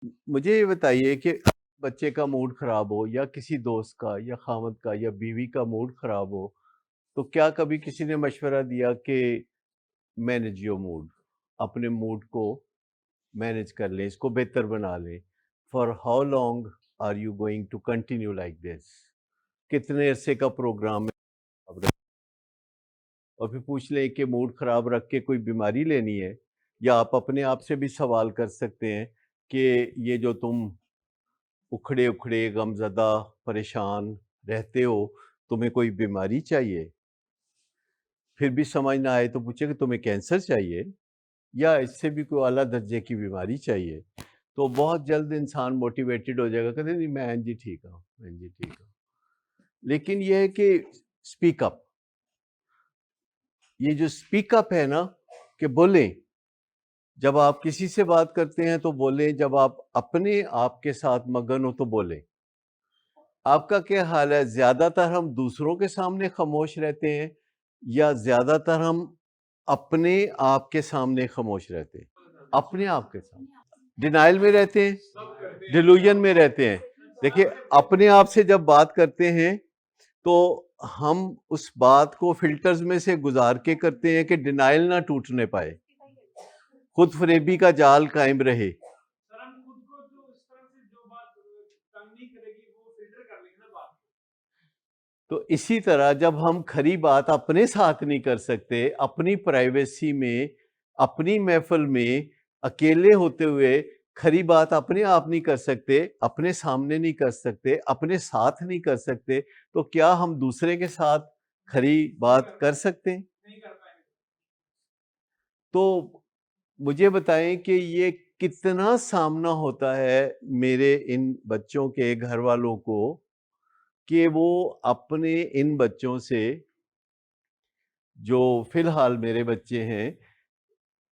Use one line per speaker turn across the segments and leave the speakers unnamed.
مجھے یہ بتائیے کہ بچے کا موڈ خراب ہو یا کسی دوست کا یا خاوند کا یا بیوی کا موڈ خراب ہو، تو کیا کبھی کسی نے مشورہ دیا کہ مینج یور موڈ، اپنے موڈ کو مینج کر لیں، اس کو بہتر بنا لیں؟ For how long are you going to continue like this? کتنے عرصے کا پروگرام ہے اب اور پھر پوچھ لیں کہ موڈ خراب رکھ کے کوئی بیماری لینی ہے؟ یا آپ اپنے آپ سے بھی سوال کر سکتے ہیں کہ یہ جو تم اکھڑے اکھڑے غم زدہ پریشان رہتے ہو، تمہیں کوئی بیماری چاہیے؟ پھر بھی سمجھ نہ آئے تو پوچھے کہ تمہیں کینسر چاہیے یا اس سے بھی کوئی اعلیٰ درجے کی بیماری چاہیے؟ تو بہت جلد انسان موٹیویٹڈ ہو جائے گا، کہتے ہیں نہیں میں جی ٹھیک ہوں، میں جی ٹھیک ہوں۔ لیکن یہ ہے کہ اسپیک اپ، یہ جو اسپیک اپ ہے نا، کہ بولیں، جب آپ کسی سے بات کرتے ہیں تو بولیں، جب آپ اپنے آپ کے ساتھ مگن ہو تو بولیں۔ آپ کا کیا حال ہے؟ زیادہ تر ہم دوسروں کے سامنے خاموش رہتے ہیں یا زیادہ تر ہم اپنے آپ کے سامنے خاموش رہتے ہیں؟ اپنے آپ کے سامنے ڈینائل میں رہتے ہیں، ڈیلوژن میں رہتے ہیں۔ دیکھیے، اپنے آپ سے جب بات کرتے ہیں تو ہم اس بات کو فلٹرز میں سے گزار کے کرتے ہیں کہ ڈینائل نہ ٹوٹنے پائے، خود فریبی کا جال قائم رہے۔ تو اسی طرح جب ہم کھری بات اپنے ساتھ نہیں کر سکتے، اپنی پرائیویسی میں، اپنی محفل میں اکیلے ہوتے ہوئے کھری بات اپنے آپ نہیں کر سکتے، اپنے سامنے نہیں کر سکتے، اپنے ساتھ نہیں کر سکتے، تو کیا ہم دوسرے کے ساتھ کھری بات کر سکتے ہیں؟ تو مجھے بتائیں کہ یہ کتنا سامنا ہوتا ہے میرے ان بچوں کے گھر والوں کو کہ وہ اپنے ان بچوں سے، جو فی الحال میرے بچے ہیں،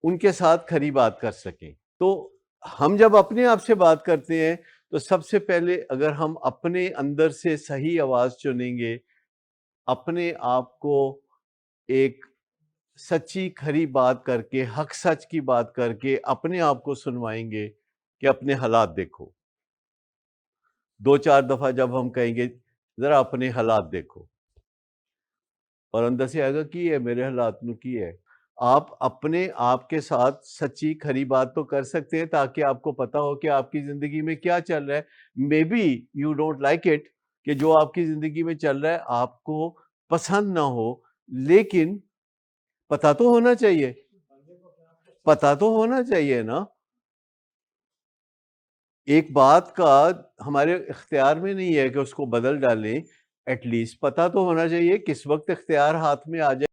ان کے ساتھ کھری بات کر سکیں۔ تو ہم جب اپنے آپ سے بات کرتے ہیں تو سب سے پہلے اگر ہم اپنے اندر سے صحیح آواز چنیں گے، اپنے آپ کو ایک سچی کھری بات کر کے، حق سچ کی بات کر کے اپنے آپ کو سنوائیں گے کہ اپنے حالات دیکھو۔ دو چار دفعہ جب ہم کہیں گے ذرا اپنے حالات دیکھو، اور اندر سے آئے گا کی ہے میرے حالات نو کی ہے۔ آپ اپنے آپ کے ساتھ سچی کھری بات تو کر سکتے ہیں تاکہ آپ کو پتا ہو کہ آپ کی زندگی میں کیا چل رہا ہے۔ Maybe you don't like it, کہ جو آپ کی زندگی میں چل رہا ہے آپ کو پسند نہ ہو، لیکن پتا تو ہونا چاہیے، پتا تو ہونا چاہیے نا۔ ایک بات کا ہمارے اختیار میں نہیں ہے کہ اس کو بدل ڈالیں، ایٹ لیسٹ پتا تو ہونا چاہیے، کس وقت اختیار ہاتھ میں آ جائے